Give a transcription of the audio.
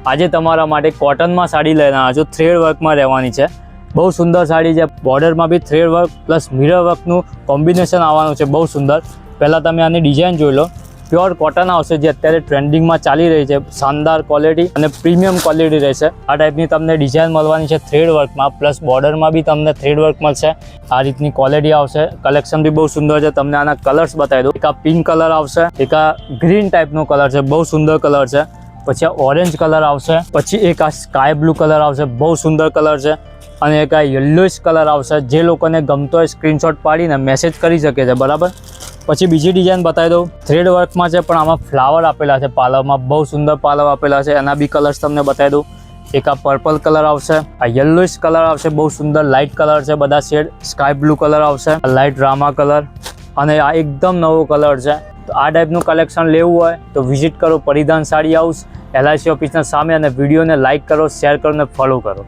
આજે તમારા માટે કોટનમાં સાડી લઈને આવ્યો છું, થ્રેડ વર્કમાં રહેવાની છે। બહુ સુંદર સાડી છે, બોર્ડરમાં બી થ્રેડ વર્ક પ્લસ મિરર વર્કનું કોમ્બિનેશન આવવાનું છે, બહુ સુંદર। પહેલાં તમે આની ડિઝાઇન જોઈ લો। પ્યોર કોટન આવશે, જે અત્યારે ટ્રેન્ડિંગમાં ચાલી રહી છે, શાનદાર ક્વોલિટી અને પ્રીમિયમ ક્વોલિટી રહેશે। આ ટાઈપની તમને ડિઝાઇન મળવાની છે થ્રેડ વર્કમાં, પ્લસ બોર્ડરમાં બી તમને થ્રેડ વર્ક મળશે। આ રીતની ક્વોલિટી આવશે, કલેક્શન બી બહુ સુંદર છે। તમને આના કલર્સ બતાવી દઉં। એક આ પિંક કલર આવશે, એક આ ગ્રીન ટાઈપનો કલર છે, બહુ સુંદર કલર છે। પછી આ ઓરેન્જ કલર આવશે, પછી એક આ સ્કાય બ્લુ કલર આવશે, બહુ સુંદર કલર છે। અને એક આ યલોઇશ કલર આવશે, જે લોકોને ગમતો હોય સ્ક્રીનશોટ પાડીને મેસેજ કરી શકે છે, બરાબર। પછી બીજી ડિઝાઇન બતાવી દઉં। થ્રેડ વર્કમાં છે, પણ આમાં ફ્લાવર આપેલા છે પાલવમાં, બહુ સુંદર પાલવ આપેલા છે। એના બી કલર્સ તમને બતાવી દઉં। એક આ પર્પલ કલર આવશે, આ યલોઇશ કલર આવશે, બહુ સુંદર લાઇટ કલર છે, બધા શેડ। સ્કાય બ્લુ કલર આવશે, લાઇટ રામા કલર, અને આ એકદમ નવો કલર છે। તો આ ટાઈપનું કલેક્શન લેવું હોય તો વિઝિટ કરો પરિધાન સાડી હાઉસ, LIC ઓફિસના સામે, અને વિડીયોને લાઇક કરો, શેર કરો અને ફોલો કરો।